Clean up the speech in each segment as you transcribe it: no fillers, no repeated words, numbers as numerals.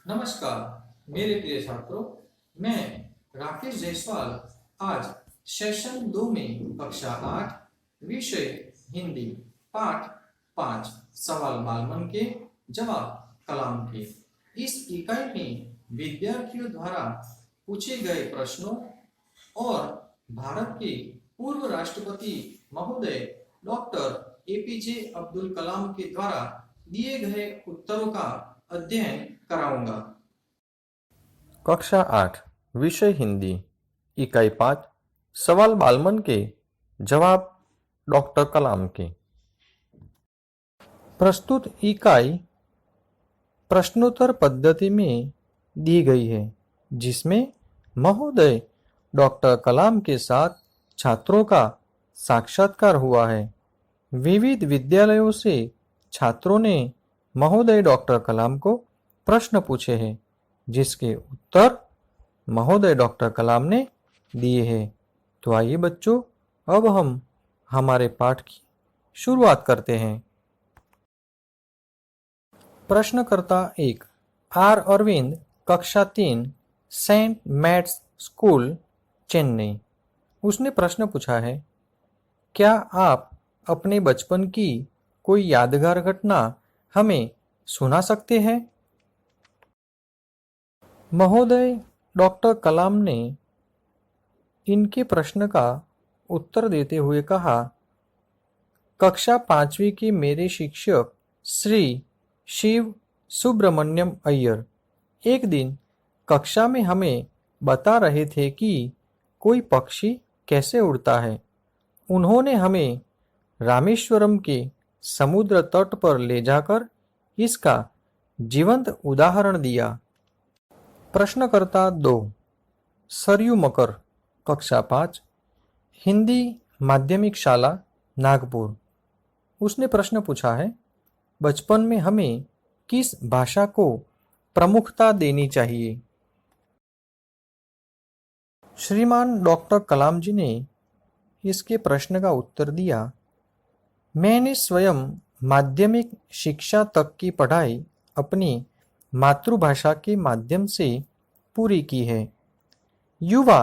नमस्कार मेरे प्रिय छात्रों, मैं राकेश जायसवाल आज सेशन 2 में कक्षा 8 विषय हिंदी पाठ 5 सवाल बालमन के जवाब कलाम के इस इकाई में विद्यार्थियों द्वारा पूछे गए प्रश्नों और भारत के पूर्व राष्ट्रपति महोदय डॉक्टर एपीजे अब्दुल कलाम के द्वारा दिए गए उत्तरों का अध्ययन कराऊंगा। कक्षा 8 विषय हिंदी इकाई 5 सवाल बालमन के जवाब डॉक्टर कलाम के। प्रस्तुत इकाई प्रश्नोत्तर पद्धति में दी गई है, जिसमें महोदय डॉक्टर कलाम के साथ छात्रों का साक्षात्कार हुआ है। विविध विद्यालयों से छात्रों ने महोदय डॉक्टर कलाम को प्रश्न पूछे हैं, जिसके उत्तर महोदय डॉक्टर कलाम ने दिए हैं। तो आइए बच्चों, अब हम हमारे पाठ की शुरुआत करते हैं। प्रश्नकर्ता 1 आर अरविंद, कक्षा 3, सेंट मैट्स स्कूल, चेन्नई। उसने प्रश्न पूछा है, क्या आप अपने बचपन की कोई यादगार घटना हमें सुना सकते हैं? महोदय डॉक्टर कलाम ने इनके प्रश्न का उत्तर देते हुए कहा, कक्षा 5वीं के मेरे शिक्षक श्री शिव सुब्रमण्यम अय्यर एक दिन कक्षा में हमें बता रहे थे कि कोई पक्षी कैसे उड़ता है। उन्होंने हमें रामेश्वरम के समुद्र तट पर ले जाकर इसका जीवंत उदाहरण दिया। प्रश्नकर्ता 2 सरयू मकर, कक्षा 5, हिंदी माध्यमिक शाला, नागपुर। उसने प्रश्न पूछा है, बचपन में हमें किस भाषा को प्रमुखता देनी चाहिए? श्रीमान डॉक्टर कलाम जी ने इसके प्रश्न का उत्तर दिया, मैंने स्वयं माध्यमिक शिक्षा तक की पढ़ाई अपनी मातृभाषा के माध्यम से पूरी की है। युवा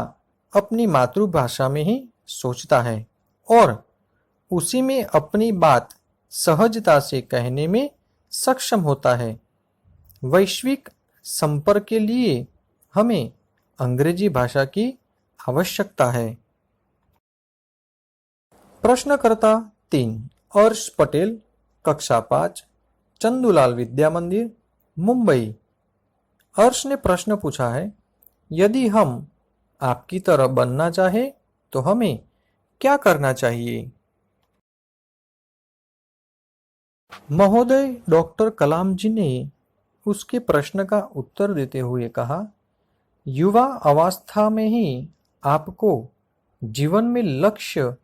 अपनी मातृभाषा में ही सोचता है और उसी में अपनी बात सहजता से कहने में सक्षम होता है। वैश्विक संपर्क के लिए हमें अंग्रेजी भाषा की आवश्यकता है। प्रश्नकर्ता 3 अर्श पटेल, कक्षा 5, चंदूलाल विद्या मंदिर, मुंबई। अर्श ने प्रश्न पूछा है, यदि हम आपकी तरह बनना चाहे तो हमें क्या करना चाहिए? महोदय डॉक्टर कलाम जी ने उसके प्रश्न का उत्तर देते हुए कहा, युवा अवस्था में ही आपको जीवन में लक्ष्य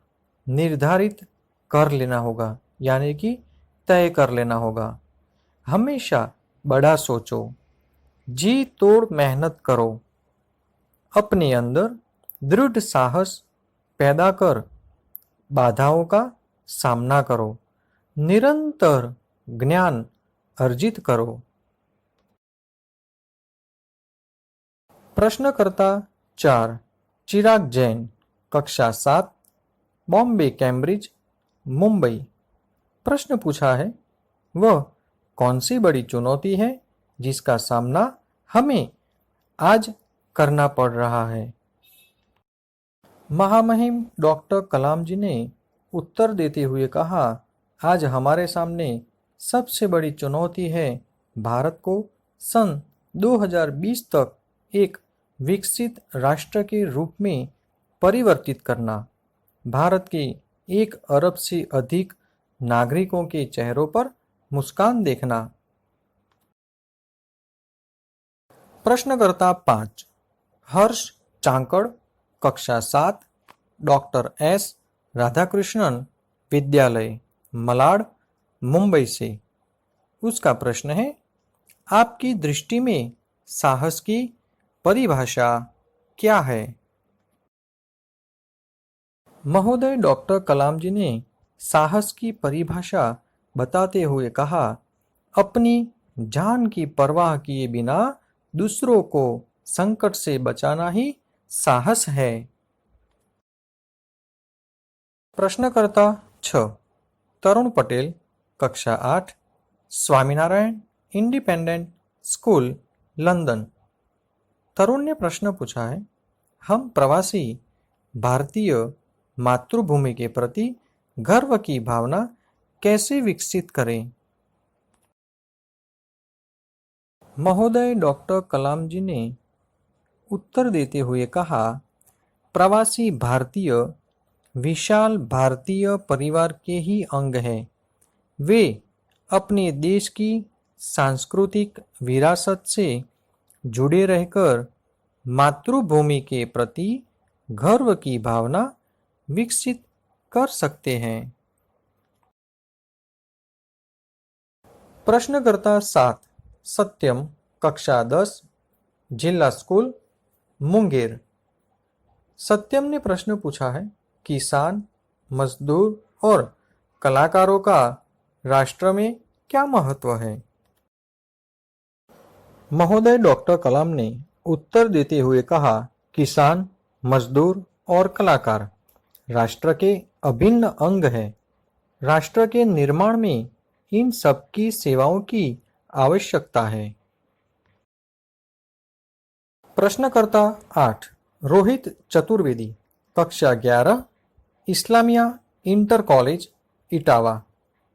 निर्धारित कर लेना होगा, यानी कि तय कर लेना होगा। हमेशा बड़ा सोचो, जी तोड़ मेहनत करो, अपने अंदर दृढ़ साहस पैदा कर बाधाओं का सामना करो, निरंतर ज्ञान अर्जित करो। प्रश्नकर्ता 4 चिराग जैन, कक्षा 7, बॉम्बे कैम्ब्रिज, मुंबई। प्रश्न पूछा है, वह कौन सी बड़ी चुनौती है जिसका सामना हमें आज करना पड़ रहा है? महामहिम डॉक्टर कलाम जी ने उत्तर देते हुए कहा, आज हमारे सामने सबसे बड़ी चुनौती है भारत को सन 2020 तक एक विकसित राष्ट्र के रूप में परिवर्तित करना। भारत के 1 अरब से अधिक नागरिकों के चेहरों पर मुस्कान देखना। प्रश्नकर्ता 5 हर्ष चांकड़, कक्षा 7, डॉक्टर एस राधाकृष्णन विद्यालय, मलाड, मुंबई से। उसका प्रश्न है, आपकी दृष्टि में साहस की परिभाषा क्या है? महोदय डॉक्टर कलाम जी ने साहस की परिभाषा बताते हुए कहा, अपनी जान की परवाह किए बिना दूसरों को संकट से बचाना ही साहस है। प्रश्नकर्ता 6 तरुण पटेल, कक्षा 8, स्वामीनारायण इंडिपेंडेंट स्कूल, लंदन। तरुण ने प्रश्न पूछा है, हम प्रवासी भारतीय मातृभूमि के प्रति गर्व की भावना कैसे विकसित करें? महोदय डॉक्टर कलाम जी ने उत्तर देते हुए कहा, प्रवासी भारतीय विशाल भारतीय परिवार के ही अंग हैं। वे अपने देश की सांस्कृतिक विरासत से जुड़े रहकर मातृभूमि के प्रति गर्व की भावना विकसित कर सकते हैं। प्रश्नकर्ता 7 सत्यम, कक्षा 10, जिला स्कूल, मुंगेर। सत्यम ने प्रश्न पूछा है, किसान, मजदूर और कलाकारों का राष्ट्र में क्या महत्व है? महोदय डॉक्टर कलाम ने उत्तर देते हुए कहा, किसान, मजदूर और कलाकार राष्ट्र के अभिन्न अंग हैं। राष्ट्र के निर्माण में इन सबकी सेवाओं की आवश्यकता है। प्रश्नकर्ता 8 रोहित चतुर्वेदी, कक्षा 11, इस्लामिया इंटर कॉलेज, इटावा।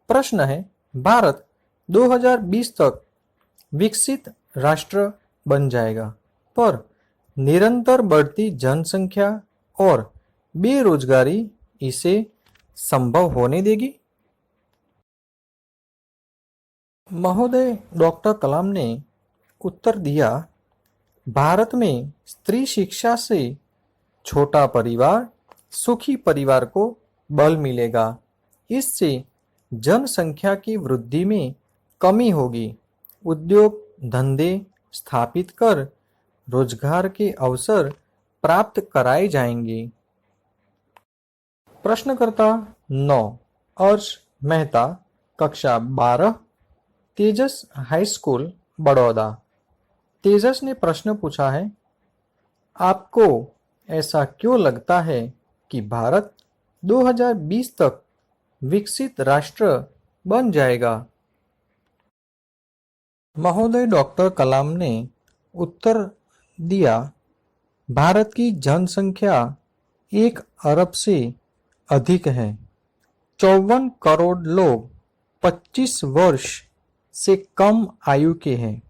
प्रश्न है, भारत 2020 तक विकसित राष्ट्र बन जाएगा, पर निरंतर बढ़ती जनसंख्या और बेरोजगारी इसे संभव होने देगी? महोदय डॉक्टर कलाम ने उत्तर दिया, भारत में स्त्री शिक्षा से छोटा परिवार, सुखी परिवार को बल मिलेगा। इससे जनसंख्या की वृद्धि में कमी होगी। उद्योग धंधे स्थापित कर रोजगार के अवसर प्राप्त कराए जाएंगे। प्रश्नकर्ता 9 अर्श मेहता, कक्षा 12, तेजस हाई स्कूल, बड़ौदा। तेजस ने प्रश्न पूछा है, आपको ऐसा क्यों लगता है कि भारत 2020 तक विकसित राष्ट्र बन जाएगा? महोदय डॉक्टर कलाम ने उत्तर दिया, भारत की जनसंख्या 1 अरब से अधिक है। 54 करोड़ लोग 25 वर्ष से कम आयु के हैं।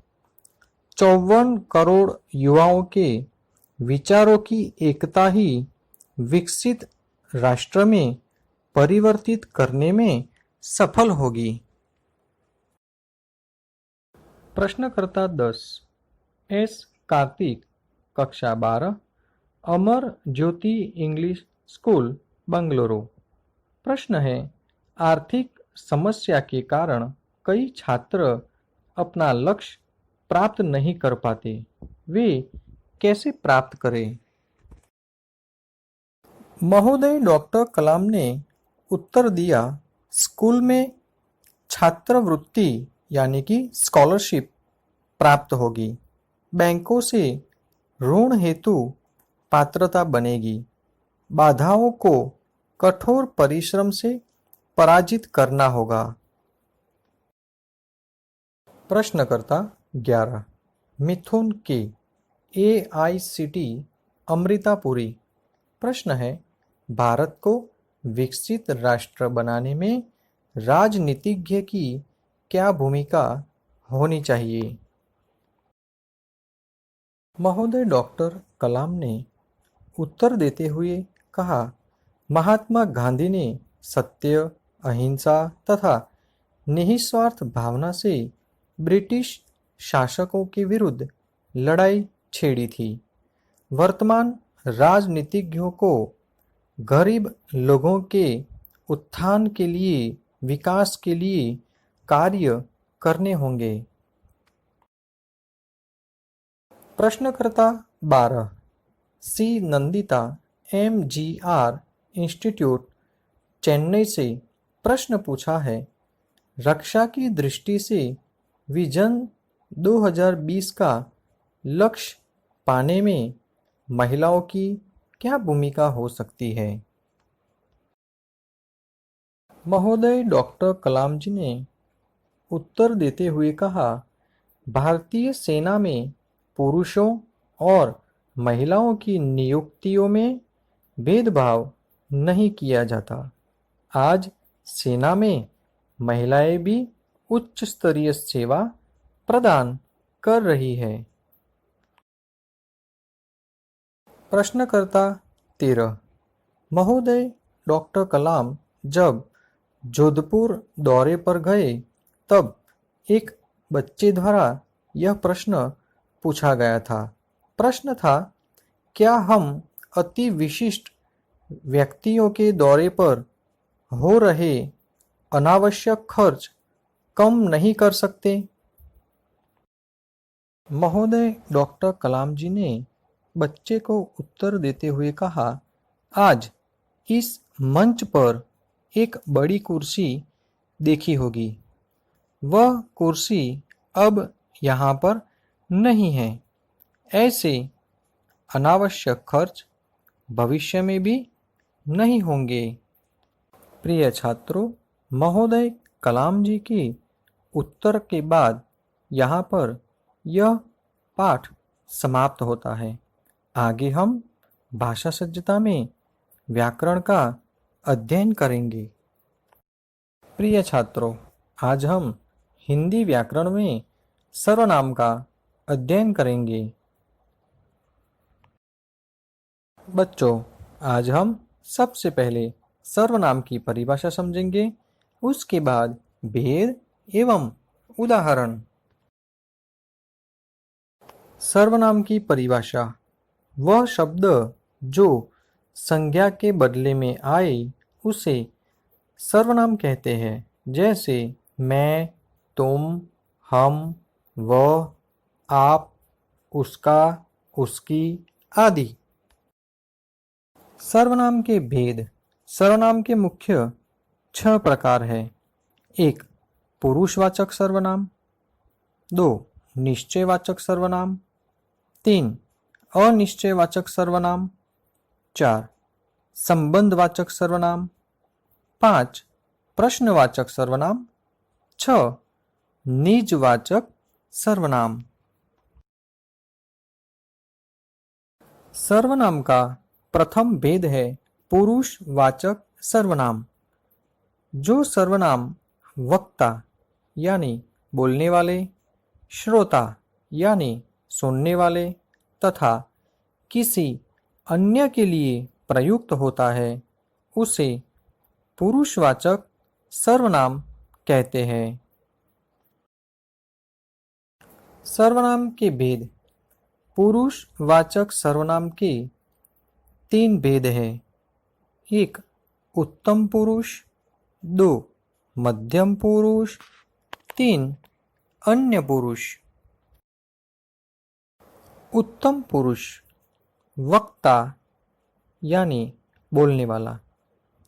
54 करोड़ युवाओं के विचारों की एकता ही विकसित राष्ट्र में परिवर्तित करने में सफल होगी। प्रश्नकर्ता 10 एस कार्तिक, कक्षा 12, अमर ज्योति इंग्लिश स्कूल, बंगलुरु। प्रश्न है, आर्थिक समस्या के कारण कई छात्र अपना लक्ष्य प्राप्त नहीं कर पाते, वे कैसे प्राप्त करें? महोदय डॉक्टर कलाम ने उत्तर दिया, स्कूल में छात्रवृत्ति यानी कि स्कॉलरशिप प्राप्त होगी। बैंकों से ऋण हेतु पात्रता बनेगी। बाधाओं को कठोर परिश्रम से पराजित करना होगा। प्रश्नकर्ता 11 मिथुन के, AICT, अमृतापुरी। प्रश्न है, भारत को विकसित राष्ट्र बनाने में राजनीतिज्ञ की क्या भूमिका होनी चाहिए? महोदय डॉक्टर कलाम ने उत्तर देते हुए कहा, महात्मा गांधी ने सत्य, अहिंसा तथा निस्वार्थ भावना से ब्रिटिश शासकों के विरुद्ध लड़ाई छेड़ी थी। वर्तमान राजनीतिज्ञों को गरीब लोगों के उत्थान के लिए, विकास के लिए कार्य करने होंगे। प्रश्नकर्ता 12 सी नंदिता, MGR इंस्टीट्यूट, चेन्नई से प्रश्न पूछा है, रक्षा की दृष्टि से विजन 2020 का लक्ष्य पाने में महिलाओं की क्या भूमिका हो सकती है? महोदय डॉक्टर कलाम जी ने उत्तर देते हुए कहा, भारतीय सेना में पुरुषों और महिलाओं की नियुक्तियों में भेदभाव नहीं किया जाता। आज सेना में महिलाएं भी उच्च स्तरीय सेवा प्रदान कर रही है। प्रश्नकर्ता 13। महोदय डॉक्टर कलाम जब जोधपुर दौरे पर गए तब एक बच्चे द्वारा यह प्रश्न पूछा गया था। प्रश्न था, क्या हम अति विशिष्ट व्यक्तियों के दौरे पर हो रहे अनावश्यक खर्च कम नहीं कर सकते? महोदय डॉक्टर कलाम जी ने बच्चे को उत्तर देते हुए कहा, आज इस मंच पर एक बड़ी कुर्सी देखी होगी। वह कुर्सी अब यहाँ पर नहीं है। ऐसे अनावश्यक खर्च भविष्य में भी नहीं होंगे। प्रिय छात्रों, महोदय कलाम जी की उत्तर के बाद यहाँ पर यह पाठ समाप्त होता है। आगे हम भाषा सज्जता में व्याकरण का अध्ययन करेंगे। प्रिय छात्रों, आज हम हिंदी व्याकरण में सर्वनाम का अध्ययन करेंगे। बच्चों, आज हम सबसे पहले सर्वनाम की परिभाषा समझेंगे, उसके बाद भेद एवं उदाहरण। सर्वनाम की परिभाषा वह शब्द जो संज्ञा के बदले में आए उसे सर्वनाम कहते हैं। जैसे मैं, तुम, हम, वह, आप, उसका, उसकी आदि। सर्वनाम के भेद। सर्वनाम के मुख्य 6 प्रकार है। 1. पुरुषवाचक सर्वनाम। 2. निश्चयवाचक सर्वनाम। 3. अनिश्चयवाचक सर्वनाम। 4. संबंधवाचक सर्वनाम। 5. प्रश्नवाचक सर्वनाम। 6. निजवाचक सर्वनाम। सर्वनाम का प्रथम भेद है पुरुषवाचक सर्वनाम। जो सर्वनाम वक्ता यानी बोलने वाले, श्रोता यानी सुनने वाले तथा किसी अन्य के लिए प्रयुक्त होता है उसे पुरुषवाचक सर्वनाम कहते हैं। सर्वनाम के भेद। पुरुषवाचक सर्वनाम के 3 भेद हैं। 1. उत्तम पुरुष। 2. मध्यम पुरुष। 3. अन्य पुरुष। उत्तम पुरुष वक्ता यानी बोलने वाला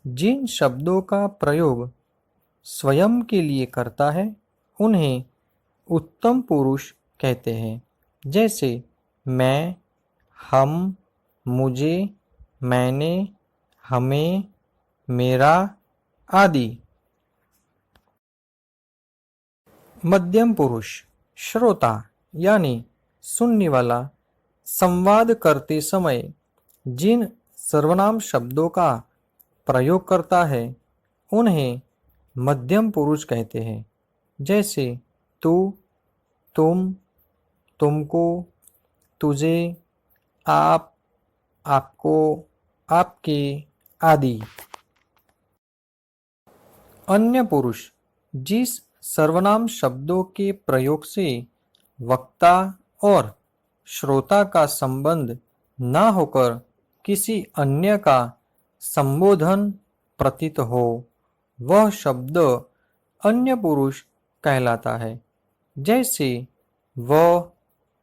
जिन शब्दों का प्रयोग स्वयं के लिए करता है उन्हें उत्तम पुरुष कहते हैं। जैसे मैं, हम, मुझे, मैंने, हमें, मेरा आदि। मध्यम पुरुष श्रोता यानी सुनने वाला संवाद करते समय जिन सर्वनाम शब्दों का प्रयोग करता है उन्हें मध्यम पुरुष कहते हैं। जैसे तू, तुम, तुमको, तुझे, आप, आपको, आपके आदि। अन्य पुरुष जिस सर्वनाम शब्दों के प्रयोग से वक्ता और श्रोता का संबंध न होकर किसी अन्य का संबोधन प्रतीत हो वह शब्द अन्य पुरुष कहलाता है। जैसे वह,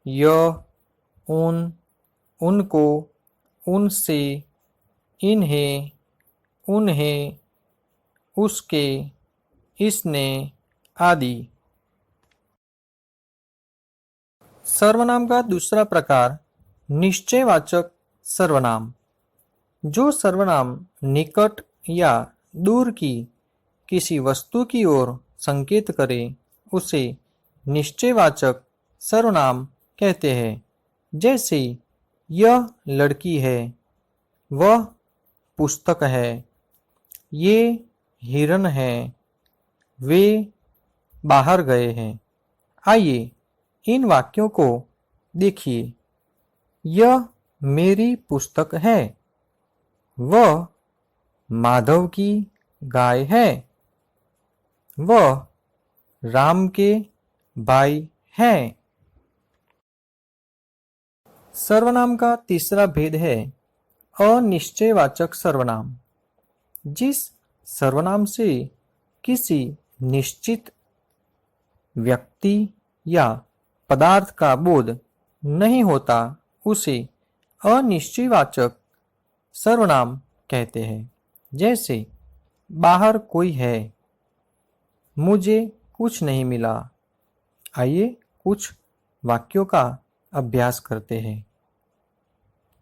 यह, उन, उनको, उनसे, इन्हें, उन्हें, उसके, इसने आदि। सर्वनाम का दूसरा प्रकार निश्चयवाचक सर्वनाम। जो सर्वनाम निकट या दूर की किसी वस्तु की ओर संकेत करे उसे निश्चयवाचक सर्वनाम कहते हैं। जैसे यह लड़की है, वह पुस्तक है, ये हिरन है, वे बाहर गए हैं। आइए इन वाक्यों को देखिए। यह मेरी पुस्तक है, वह माधव की गाय है, वह राम के भाई हैं। सर्वनाम का तीसरा भेद है अनिश्चयवाचक सर्वनाम। जिस सर्वनाम से किसी निश्चित व्यक्ति या पदार्थ का बोध नहीं होता उसे अनिश्चयवाचक सर्वनाम कहते हैं। जैसे बाहर कोई है, मुझे कुछ नहीं मिला। आइए कुछ वाक्यों का अभ्यास करते हैं।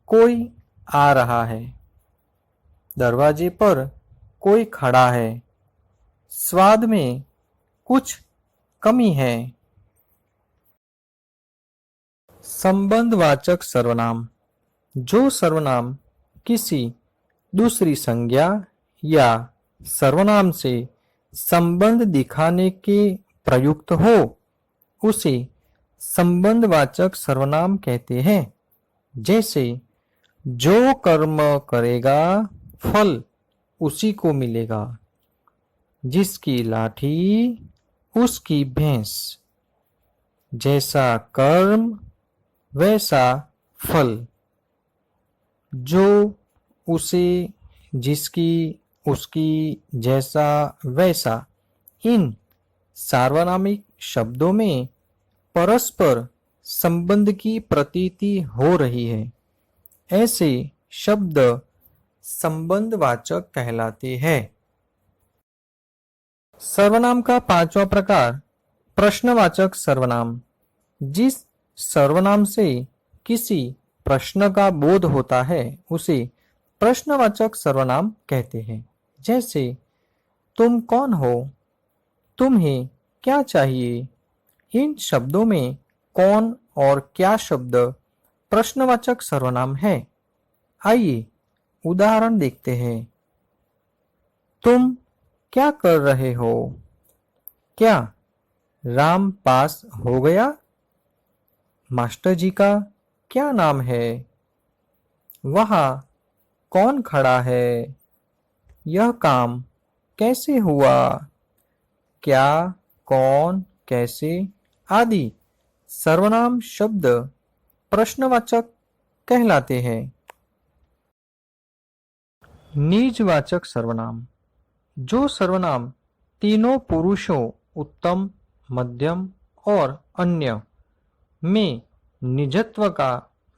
कोई आ रहा है, दरवाजे पर कोई खड़ा है, स्वाद में कुछ कमी है। संबंधवाचक सर्वनाम। जो सर्वनाम किसी दूसरी संज्ञा या सर्वनाम से संबंध दिखाने के प्रयुक्त हो उसे संबंधवाचक सर्वनाम कहते हैं। जैसे जो कर्म करेगा फल उसी को मिलेगा, जिसकी लाठी उसकी भैंस, जैसा कर्म वैसा फल, जो उसे जिसकी उसकी जैसा वैसा। इन सार्वनामिक शब्दों में परस्पर संबंध की प्रतीति हो रही है। ऐसे शब्द संबंधवाचक कहलाते हैं। सर्वनाम का पांचवा प्रकार प्रश्नवाचक सर्वनाम। जिस सर्वनाम से किसी प्रश्न का बोध होता है उसे प्रश्नवाचक सर्वनाम कहते हैं। जैसे तुम कौन हो, तुम्हें क्या चाहिए। इन शब्दों में कौन और क्या शब्द प्रश्नवाचक सर्वनाम है। आइए उदाहरण देखते हैं। तुम क्या कर रहे हो? क्या राम पास हो गया? मास्टर जी का क्या नाम है? वहाँ कौन खड़ा है? यह काम कैसे हुआ? क्या, कौन, कैसे आदि सर्वनाम शब्द प्रश्नवाचक कहलाते हैं। निजवाचक सर्वनाम। जो सर्वनाम तीनों पुरुषों उत्तम, मध्यम और अन्य में निजत्व का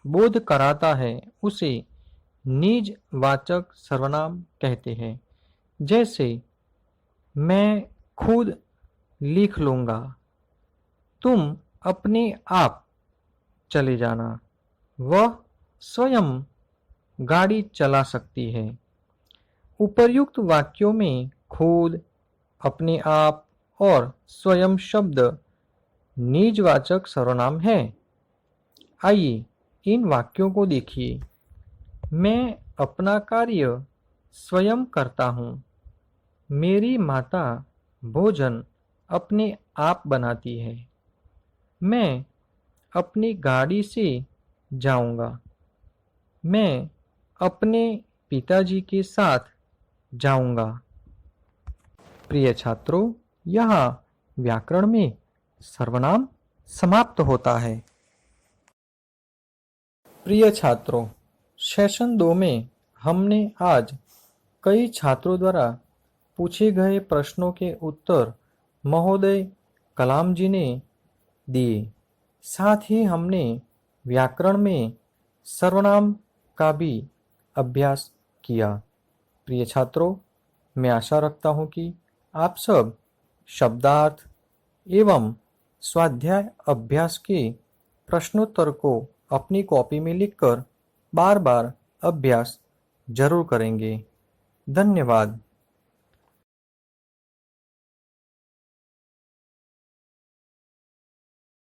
बोध कराता है उसे निजवाचक सर्वनाम कहते हैं। जैसे मैं खुद लिख लूँगा, तुम अपने आप चले जाना, वह स्वयं गाड़ी चला सकती है। उपर्युक्त वाक्यों में खुद, अपने आप और स्वयं शब्द निजवाचक सर्वनाम है। आइए इन वाक्यों को देखिए। मैं अपना कार्य स्वयं करता हूँ। मेरी माता भोजन अपने आप बनाती है। मैं अपनी गाड़ी से जाऊँगा। मैं अपने पिताजी के साथ जाऊँगा। प्रिय छात्रों, यहाँ व्याकरण में सर्वनाम समाप्त होता है। प्रिय छात्रों, सेशन 2 में हमने आज कई छात्रों द्वारा पूछे गए प्रश्नों के उत्तर महोदय कलाम जी ने दिए। साथ ही हमने व्याकरण में सर्वनाम का भी अभ्यास किया। प्रिय छात्रों, मैं आशा रखता हूँ कि आप सब शब्दार्थ एवं स्वाध्याय अभ्यास के प्रश्नोत्तर को अपनी कॉपी में लिखकर बार बार अभ्यास जरूर करेंगे। धन्यवाद।